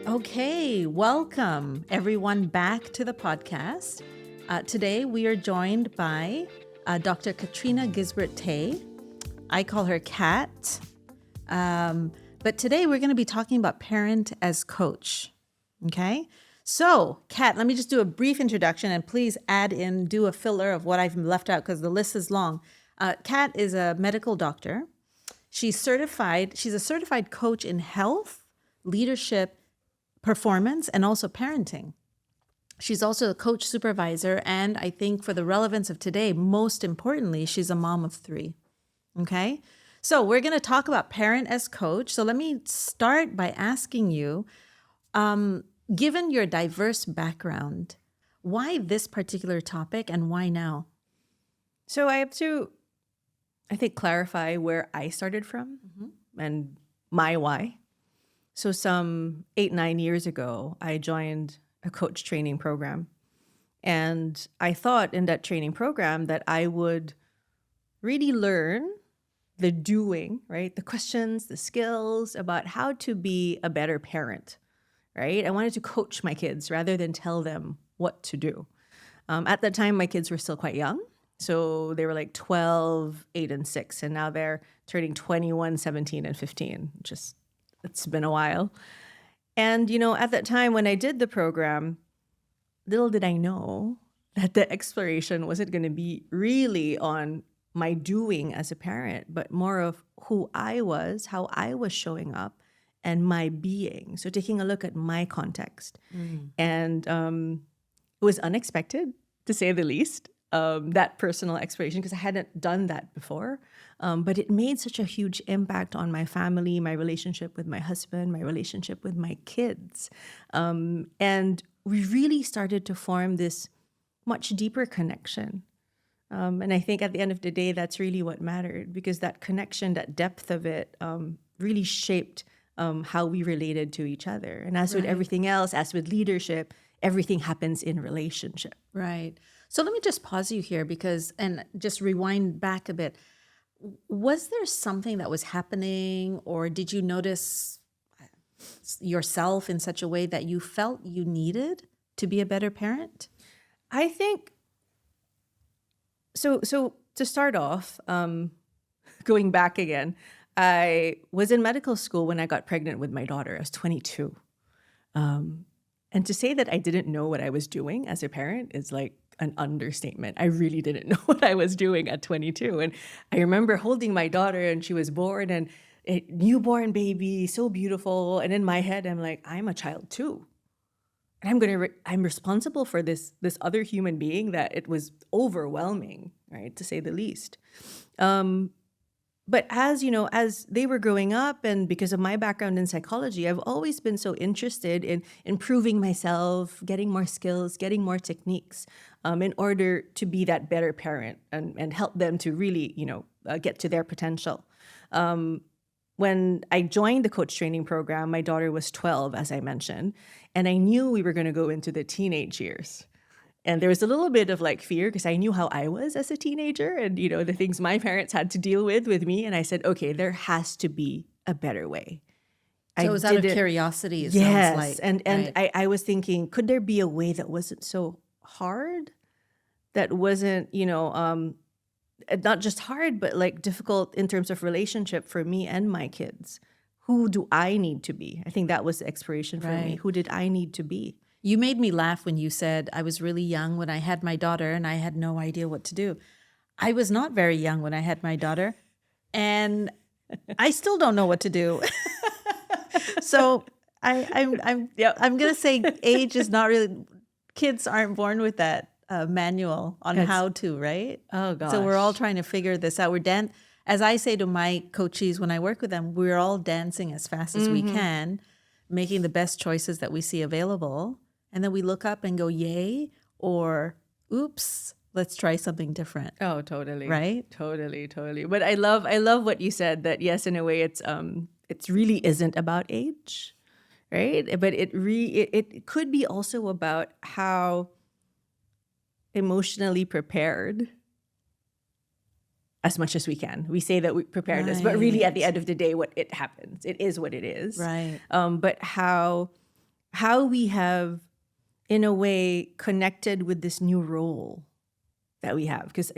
Okay, welcome everyone back to the podcast. Today we are joined by Dr. Katrina Gisbert-Tay. I call her Kat. But today we're going to be talking about parent as coach. Okay? So, Kat, let me just do a brief introduction and please do a filler of what I've left out because the list is long. Kat is a medical doctor. She's a certified coach in health, leadership, performance, and also parenting. She's also a coach supervisor, and I think for the relevance of today, most importantly, she's a mom of 3. Okay? So we're going to talk about parent as coach. So let me start by asking you, given your diverse background, why this particular topic and why now? So I have to, I think, clarify where I started from and my why. So some 8-9 years ago, I joined a coach training program. And I thought in that training program that I would really learn the doing, right? The questions, the skills about how to be a better parent, right? I wanted to coach my kids rather than tell them what to do. At that time, my kids were still quite young. So they were like 12, 8, and 6. And now they're turning 21, 17, and 15. It's been a while. And, at that time when I did the program, little did I know that the exploration wasn't going to be really on my doing as a parent, but more of who I was, how I was showing up, and my being. So taking a look at my context. And it was unexpected, to say the least, that personal exploration, because I hadn't done that before. But it made such a huge impact on my family, my relationship with my husband, my relationship with my kids. And we really started to form this much deeper connection. And I think at the end of the day, that's really what mattered, because that connection, that depth of it really shaped how we related to each other. And as with everything else, as with leadership, everything happens in relationship. Right. So let me just pause you here and just rewind back a bit. Was there something that was happening, or did you notice yourself in such a way that you felt you needed to be a better parent? I think, so to start off, going back again, I was in medical school when I got pregnant with my daughter. I was 22. And to say that I didn't know what I was doing as a parent is like an understatement. I really didn't know what I was doing at 22. And I remember holding my daughter and she was born, and a newborn baby, so beautiful. And in my head, I'm like, I'm a child too. And I'm responsible for this other human being that it was overwhelming, right, to say the least. But as they were growing up, and because of my background in psychology, I've always been so interested in improving myself, getting more skills, getting more techniques, in order to be that better parent and help them to really, get to their potential. When I joined the coach training program, my daughter was 12, as I mentioned, and I knew we were going to go into the teenage years. And there was a little bit of like fear because I knew how I was as a teenager and, the things my parents had to deal with me. And I said, okay, there has to be a better way. So it was out of curiosity, it yes, sounds like. And right. I was thinking, could there be a way that wasn't so hard? That wasn't, not just hard, but like difficult in terms of relationship for me and my kids. Who do I need to be? I think that was the exploration for me. Who did I need to be? You made me laugh when you said I was really young when I had my daughter and I had no idea what to do. I was not very young when I had my daughter, and I still don't know what to do. So I'm going to say age is not really, kids aren't born with that manual on how to, right? Oh, gosh. So we're all trying to figure this out. As I say to my coachees when I work with them, we're all dancing as fast as we can, making the best choices that we see available. And then we look up and go, yay, or oops, let's try something different. Oh, totally. Right? Totally. But I love what you said, that yes, in a way it really isn't about age, right? But it could be also about how emotionally prepared as much as we can. We say that we prepared us, but really at the end of the day, what it happens, it is what it is. Right. But how how we have, in a way, connected with this new role that we have. Because,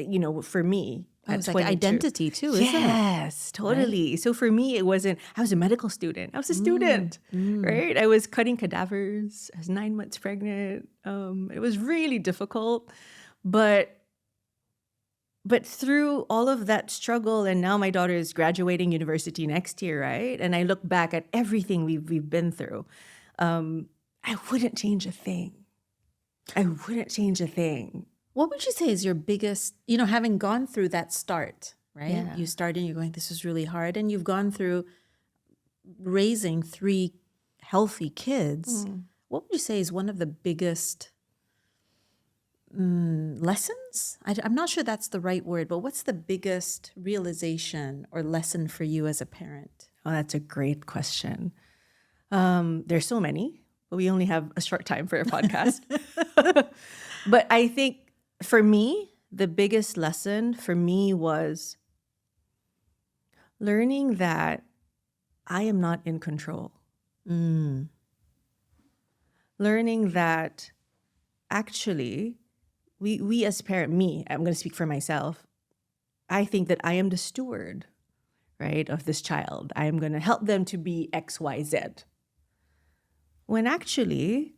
for me, It's at like 22, identity too, isn't it? yes, totally. So for me, it wasn't, I was a medical student. I was a student, right? I was cutting cadavers. I was 9 months pregnant. It was really difficult. But through all of that struggle, and now my daughter is graduating university next year, right? And I look back at everything we've been through. I wouldn't change a thing. I wouldn't change a thing. What would you say is your biggest, having gone through that start, right? Yeah. You started and you're going, this is really hard. And you've gone through raising 3 healthy kids. What would you say is one of the biggest lessons? I'm not sure that's the right word, but what's the biggest realization or lesson for you as a parent? Oh, that's a great question. There's so many, but we only have a short time for a podcast. But I think for me, the biggest lesson for me was learning that I am not in control. Learning that actually, we as parent, I'm going to speak for myself. I think that I am the steward, right, of this child. I am going to help them to be X, Y, Z. When actually,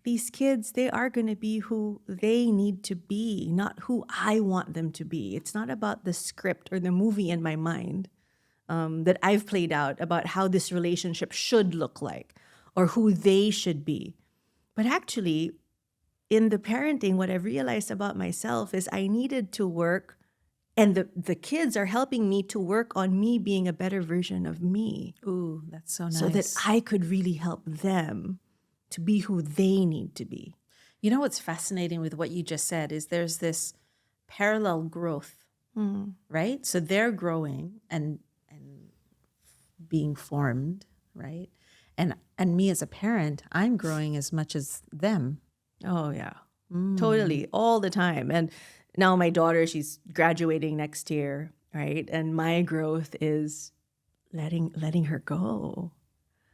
these kids, they are going to be who they need to be, not who I want them to be. It's not about the script or the movie in my mind that I've played out about how this relationship should look like or who they should be. But actually, in the parenting, what I've realized about myself is I needed to work, and the kids are helping me to work on me being a better version of me. Ooh, that's so nice. So that I could really help them to be who they need to be. You know what's fascinating with what you just said is there's this parallel growth, right? So they're growing and being formed, right? And me as a parent, I'm growing as much as them. Oh, yeah. Totally. All the time. And now my daughter, she's graduating next year, right? And my growth is letting her go.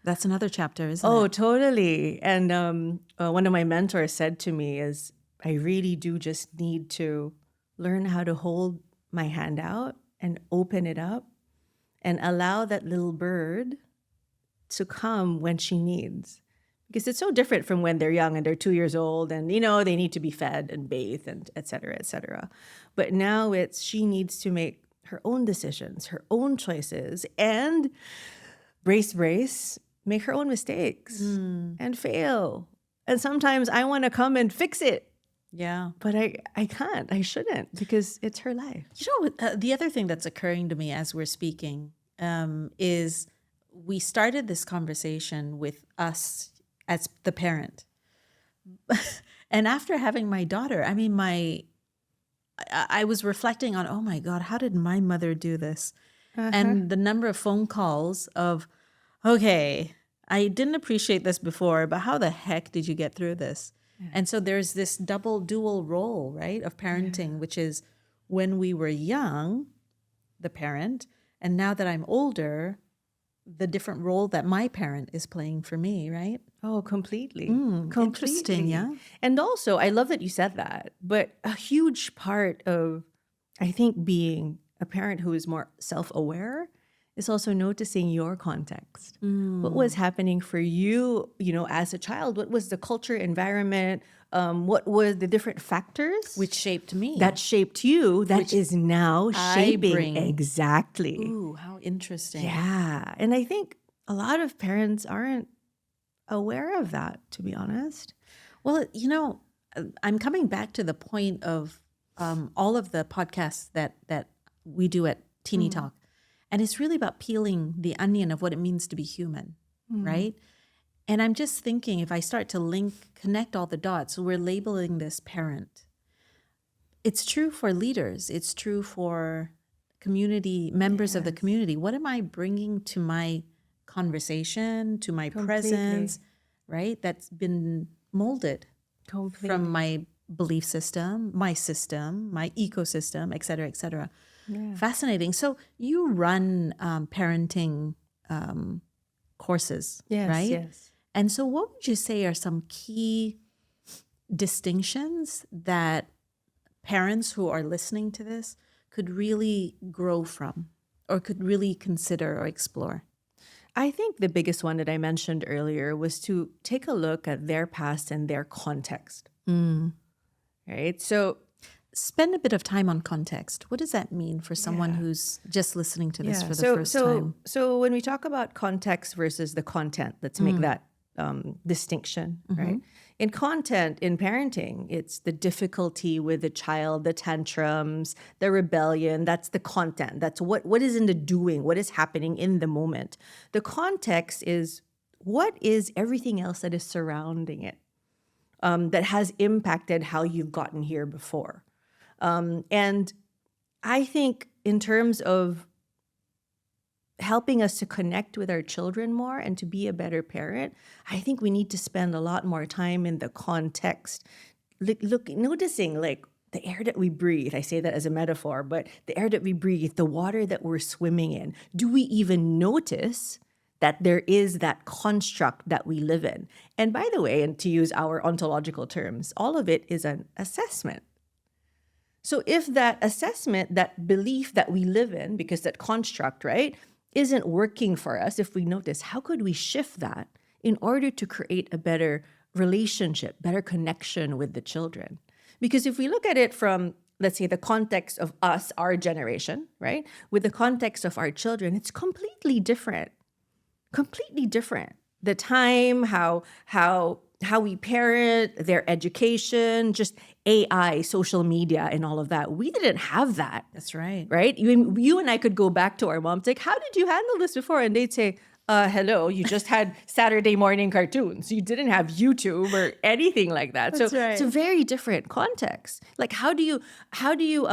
That's another chapter, isn't it? Oh, totally. And one of my mentors said to me is, I really do just need to learn how to hold my hand out and open it up and allow that little bird to come when she needs. Because it's so different from when they're young and they're 2 years old and, they need to be fed and bathed and et cetera, et cetera. But now she needs to make her own decisions, her own choices, and brace, make her own mistakes and fail. And sometimes I want to come and fix it. Yeah. But I can't. I shouldn't, because it's her life. The other thing that's occurring to me as we're speaking is we started this conversation with us as the parent. And after having my daughter, I was reflecting on, oh my God, how did my mother do this? And the number of phone calls of, okay, I didn't appreciate this before, but how the heck did you get through this? Yeah. And so there's this dual role, right, of parenting, which is when we were young, the parent, and now that I'm older, the different role that my parent is playing for me, right? Oh, completely. Interesting, yeah. And also, I love that you said that, but a huge part of, I think, being a parent who is more self-aware is also noticing your context. What was happening for you, as a child? What was the culture, environment? What were the different factors which shaped me? That shaped you, that which is now shaping. Exactly. Ooh, how interesting. Yeah. And I think a lot of parents aren't aware of that, to be honest. Well, I'm coming back to the point of all of the podcasts that we do at TINITALK. And it's really about peeling the onion of what it means to be human, right? And I'm just thinking, if I start to connect all the dots, so we're labeling this parent. It's true for leaders. It's true for community, members of the community. What am I bringing to my conversation, to my presence, right? That's been molded from my belief system, my ecosystem, et cetera, et cetera. Yeah. Fascinating. So you run parenting courses, right? Yes. And so what would you say are some key distinctions that parents who are listening to this could really grow from or could really consider or explore? I think the biggest one that I mentioned earlier was to take a look at their past and their context. Right? So, Spend a bit of time on context. What does that mean for someone who's just listening to this for the first time? So when we talk about context versus the content, let's make that distinction, right? In content, in parenting, it's the difficulty with the child, the tantrums, the rebellion. That's the content. That's what is in the doing, what is happening in the moment. The context is what is everything else that is surrounding it, that has impacted how you've gotten here before. And I think in terms of helping us to connect with our children more and to be a better parent, I think we need to spend a lot more time in the context, noticing like the air that we breathe. I say that as a metaphor, but the air that we breathe, the water that we're swimming in. Do we even notice that there is that construct that we live in? And by the way, and to use our ontological terms, all of it is an assessment. So if that assessment, that belief that we live in, because that construct, right, isn't working for us, if we notice, how could we shift that in order to create a better relationship, better connection with the children? Because if we look at it from, let's say, the context of us, our generation, right, with the context of our children, it's completely different. Completely different. The time, how we parent, their education, just AI, social media, and all of that. We didn't have that. That's right. Right? You and I could go back to our moms, like, how did you handle this before? And they'd say, hello, you just had Saturday morning cartoons. You didn't have YouTube or anything like that. That's so right. It's a very different context. Like, how do you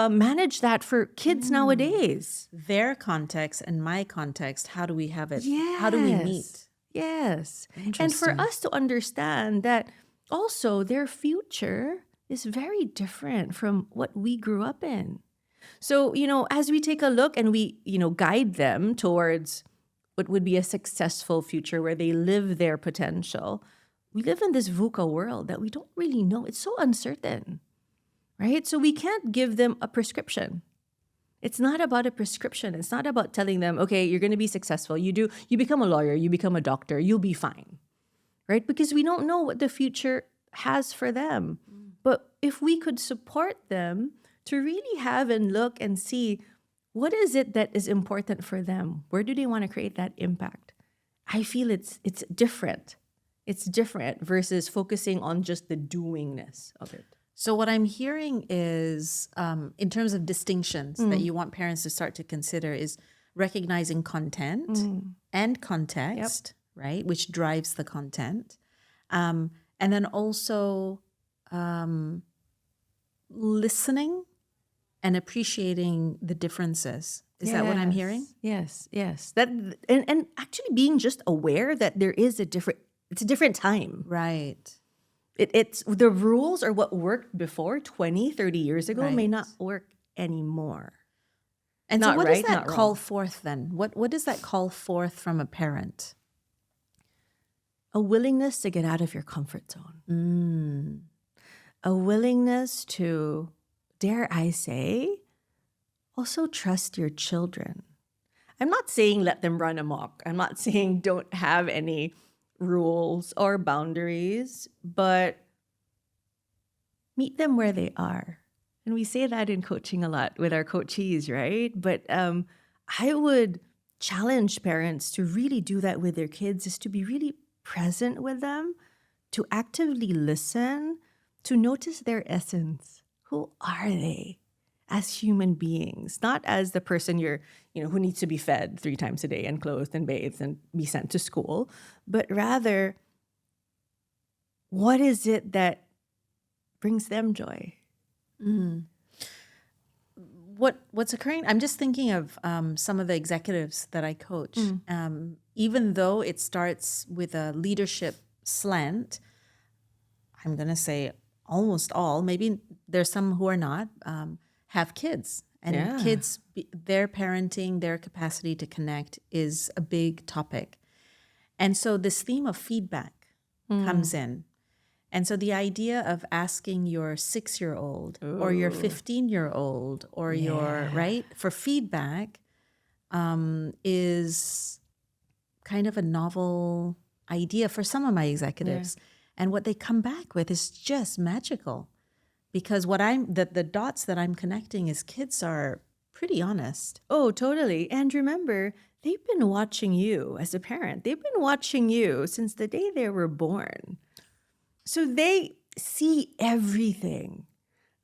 manage that for kids nowadays? Their context and my context, how do we have it? How do we meet? Yes. And Interesting. for us to understand that also their future is very different from what we grew up in. So, as we take a look and we, guide them towards what would be a successful future where they live their potential, we live in this VUCA world that we don't really know. It's so uncertain, right? So we can't give them a prescription. It's not about a prescription. It's not about telling them, okay, you're going to be successful. You become a lawyer, you become a doctor, you'll be fine, right? Because we don't know what the future has for them. But if we could support them to really have and look and see what is it that is important for them, where do they want to create that impact? I feel it's different. It's different versus focusing on just the doingness of it. So what I'm hearing is, in terms of distinctions that you want parents to start to consider, is recognizing content and context, right, which drives the content, and then also listening and appreciating the differences. Is that what I'm hearing? Yes. That and actually being just aware that it's a different time. Right. It's the rules or what worked before 20, 30 years ago may Right. not work anymore. And Not so what right, does that not call wrong. forth then? What does that call forth from a parent? A willingness to get out of your comfort zone. A willingness to, dare I say, also trust your children. I'm not saying let them run amok. I'm not saying don't have any rules or boundaries, but meet them where they are. And we say that in coaching a lot with our coachees, right? But I would challenge parents to really do that with their kids, is to be really present with them, to actively listen, to notice their essence. Who are they as human beings? Not as the person who needs to be fed 3 times a day and clothed and bathed and be sent to school, but rather, what is it that brings them joy? What's occurring? I'm just thinking of some of the executives that I coach. Even though it starts with a leadership slant, I'm going to say almost all, maybe there's some who are not, have kids. And kids, their parenting, their capacity to connect is a big topic. And so this theme of feedback, comes in. And so the idea of asking your 6-year-old or your 15-year-old or your, right, for feedback is kind of a novel idea for some of my executives. And what they come back with is just magical. Because the dots that I'm connecting is kids are pretty honest. Oh, totally. And remember, they've been watching you as a parent. They've been watching you since the day they were born. So they see everything.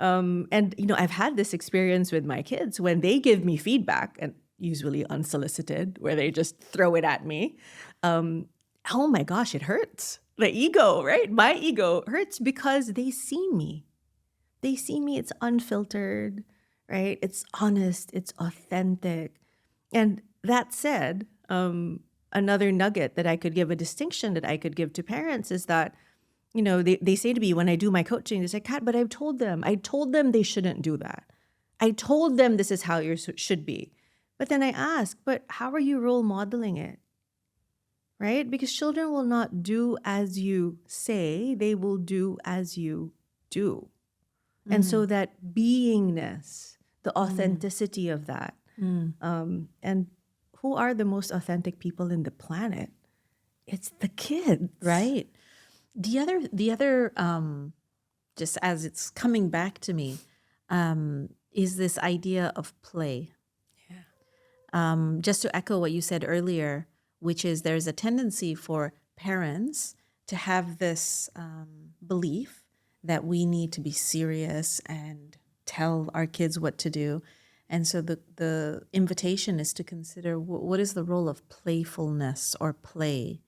And, I've had this experience with my kids when they give me feedback, and usually unsolicited, where they just throw it at me. Oh my gosh, it hurts. The ego, right? My ego hurts because they see me. They see me, it's unfiltered, right? It's honest, it's authentic. And that said, another nugget that I could give, a distinction that I could give to parents is that, they say to me when I do my coaching, they say, Kat, but I told them they shouldn't do that. I told them this is how you should be. But then I ask, but how are you role modeling it? Right? Because children will not do as you say, they will do as you do. And so that beingness, the authenticity of that, and who are the most authentic people in the planet? It's the kids, right? The other, just as it's coming back to me, is this idea of play. Yeah. Just to echo what you said earlier, which is there's a tendency for parents to have this belief that we need to be serious and tell our kids what to do. And so the invitation is to consider what is the role of playfulness or play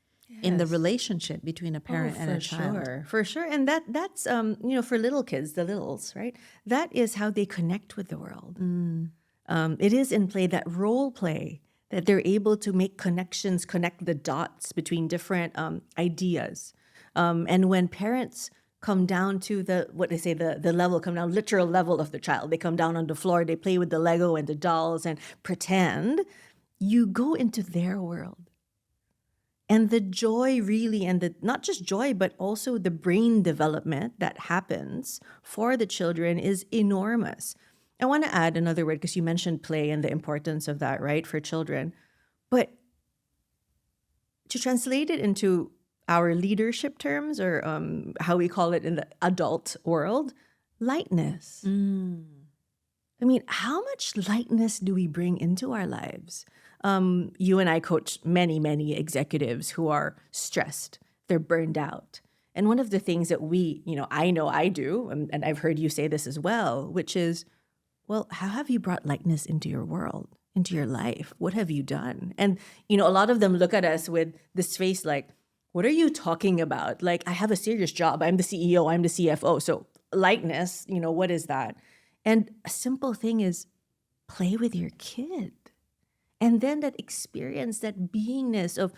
in the relationship between a parent and a child. For sure. And that's, for little kids, the littles, right? That is how they connect with the world. It is in play, that role play, that they're able to make connections, connect the dots between different ideas. And when parents come down to the literal level of the child. They come down on the floor, they play with the Lego and the dolls and pretend. You go into their world. And the joy really, and not just joy, but also the brain development that happens for the children is enormous. I want to add another word because you mentioned play and the importance of that, right, for children. But to translate it into our leadership terms, or how we call it in the adult world, lightness. I mean, how much lightness do we bring into our lives? You and I coach many, many executives who are stressed. They're burned out. And one of the things that I know I do, and I've heard you say this as well, which is, well, how have you brought lightness into your world, into your life? What have you done? And, a lot of them look at us with this face like, what are you talking about? Like, I have a serious job. I'm the CEO. I'm the CFO. So lightness, what is that? And a simple thing is play with your kid. And then that experience, that beingness of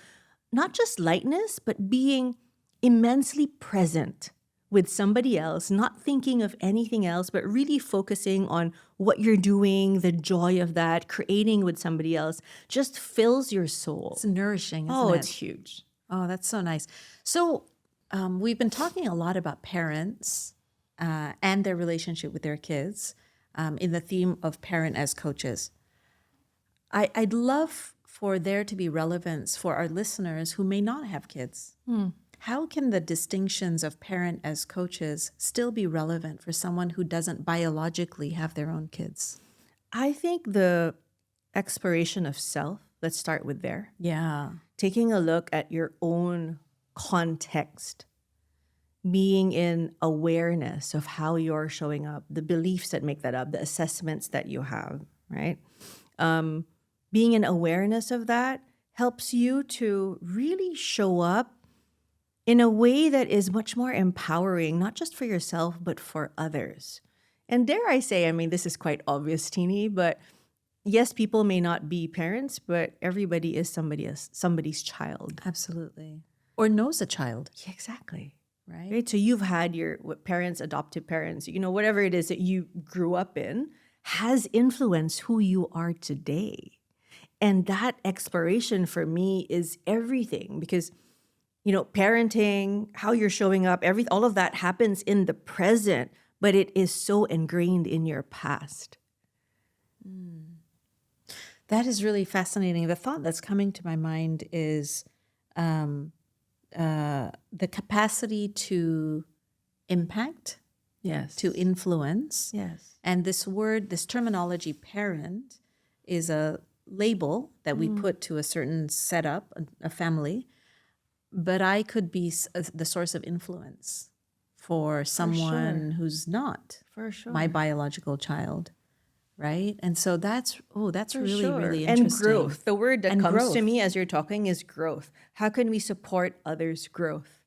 not just lightness, but being immensely present with somebody else, not thinking of anything else, but really focusing on what you're doing, the joy of that, creating with somebody else, just fills your soul. It's nourishing, isn't it? It's huge. Oh, that's so nice. So we've been talking a lot about parents and their relationship with their kids in the theme of parent as coaches. I'd love for there to be relevance for our listeners who may not have kids. How can the distinctions of parent as coaches still be relevant for someone who doesn't biologically have their own kids? I think the exploration of self, let's start with there. Yeah. Taking a look at your own context, being in awareness of how you're showing up, the beliefs that make that up, the assessments that you have, right? Being in awareness of that helps you to really show up in a way that is much more empowering, not just for yourself, but for others. And dare I say, this is quite obvious, Tini, but yes, people may not be parents, but everybody is somebody's child. Absolutely. Or knows a child. Yeah, exactly. Right? So you've had your parents, adoptive parents, whatever it is that you grew up in has influenced who you are today. And that exploration for me is everything, because parenting, how you're showing up, all of that happens in the present, but it is so ingrained in your past. That is really fascinating. The thought that's coming to my mind is the capacity to impact, Yes. to influence. Yes. And this word, this terminology, parent, is a label that we put to a certain setup, a family. But I could be the source of influence for someone who's not For sure. my biological child, right? And so that's For really, sure. really And interesting. growth. The word that And comes to growth. me as you're talking is growth. How can we support others' growth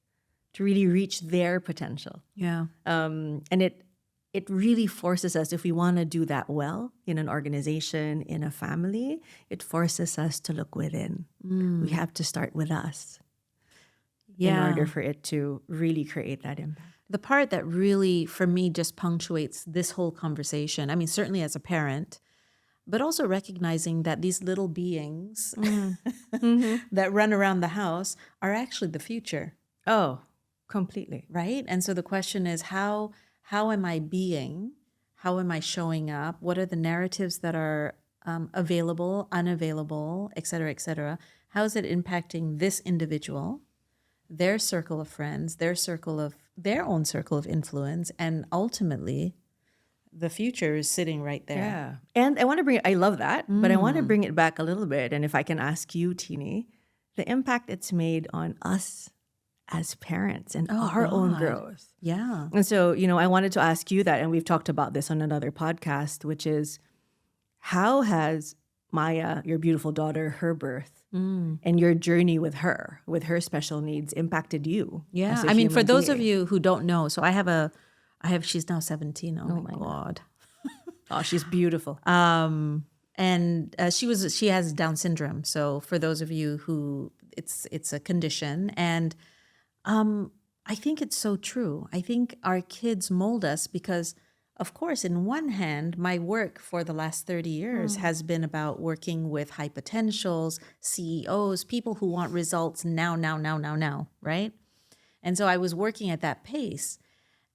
to really reach their potential? Yeah. And it really forces us, if we want to do that well in an organization, in a family, it forces us to look within. We have to start with us in order for it to really create that impact. The part that really, for me, just punctuates this whole conversation, I mean, certainly as a parent, but also recognizing that these little beings that run around the house are actually the future. Oh, completely. Right? And so the question is, how am I being? How am I showing up? What are the narratives that are available, unavailable, et cetera, et cetera? How is it impacting this individual, their circle of friends, their own circle of influence, and ultimately the future is sitting right there. Yeah. And I love that, but I want to bring it back a little bit. And if I can ask you, Tini, the impact it's made on us as parents and our own God. growth. Yeah. And so, I wanted to ask you that, and we've talked about this on another podcast, which is, how has Maya, your beautiful daughter, her birth, and your journey with her special needs impacted you? Yeah. as a I mean, for human those of being? you who don't know, so she's now 17. Oh my God. Oh, she's beautiful. And she has Down syndrome. So for those of you who it's a condition, and I think it's so true. I think our kids mold us because, of course, in one hand, my work for the last 30 years has been about working with high potentials, CEOs, people who want results now, right? And so I was working at that pace.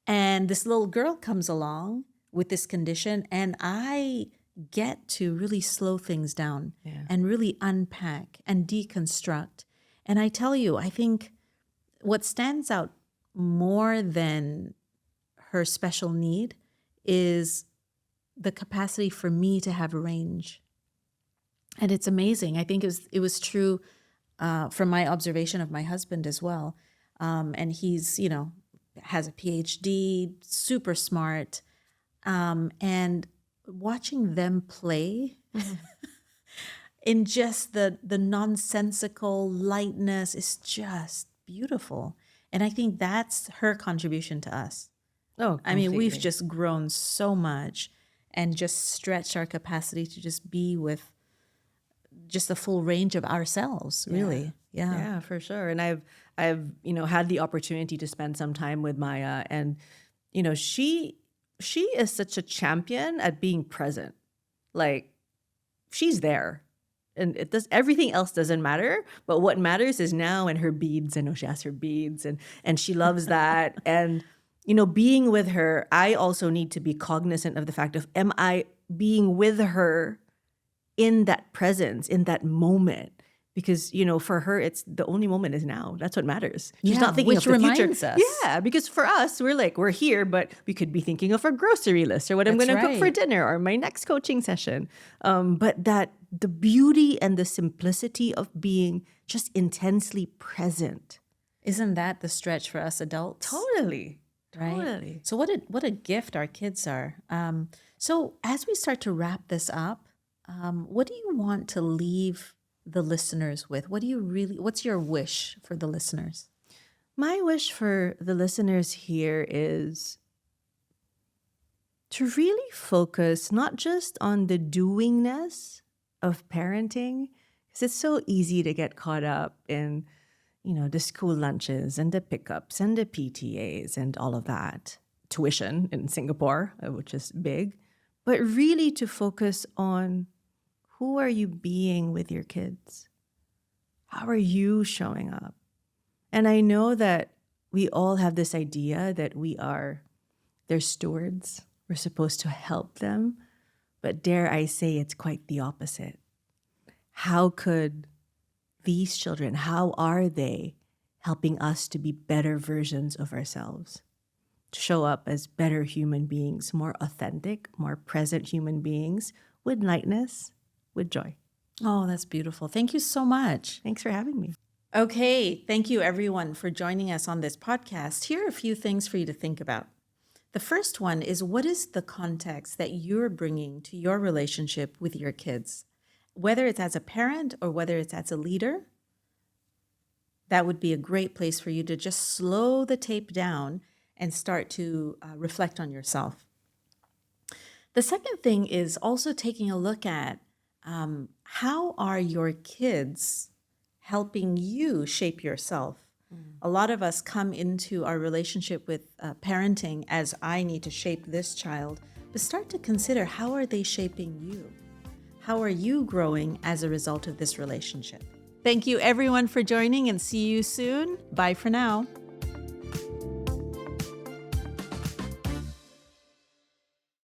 And this little girl comes along with this condition, and I get to really slow things down and really unpack and deconstruct. And I tell you, I think what stands out more than her special need is the capacity for me to have range. And it's amazing. I think it was true from my observation of my husband as well. And he's, has a PhD, super smart. And watching them play in just the nonsensical lightness is just beautiful. And I think that's her contribution to us. Oh, I mean, we've completely. just grown so much and just stretched our capacity to just be with just the full range of ourselves, really. Yeah. Yeah, for sure. And I've had the opportunity to spend some time with Maya, and she is such a champion at being present. Like, she's there. And everything else doesn't matter, but what matters is now, and her beads. I know she has her beads, and she loves that. And being with her, I also need to be cognizant of the fact of, am I being with her in that presence, in that moment? Because, for her, it's the only moment is now. That's what matters. She's not thinking which of the future. reminds us. Yeah, because for us, we're here, but we could be thinking of our grocery list, or what I'm That's going to cook for right. dinner, or my next coaching session. But that the beauty and the simplicity of being just intensely present. Isn't that the stretch for us adults? Totally. Right? Totally. So what a gift our kids are. So as we start to wrap this up, what do you want to leave the listeners with? What's your wish for the listeners? My wish for the listeners here is to really focus not just on the doingness of parenting, because it's so easy to get caught up in, the school lunches and the pickups and the PTAs and all of that, tuition in Singapore, which is big, but really to focus on, who are you being with your kids? How are you showing up? And I know that we all have this idea that we are their stewards. We're supposed to help them. But dare I say it's quite the opposite. How could these children, how are they helping us to be better versions of ourselves? To show up as better human beings, more authentic, more present human beings with lightness, with joy. Oh, that's beautiful. Thank you so much. Thanks for having me. Okay, thank you everyone for joining us on this podcast. Here are a few things for you to think about. The first one is, what is the context that you're bringing to your relationship with your kids? Whether it's as a parent or whether it's as a leader, that would be a great place for you to just slow the tape down and start to reflect on yourself. The second thing is also taking a look at how are your kids helping you shape yourself? A lot of us come into our relationship with parenting as I need to shape this child, but start to consider, how are they shaping you? How are you growing as a result of this relationship? Thank you everyone for joining, and see you soon. Bye for now.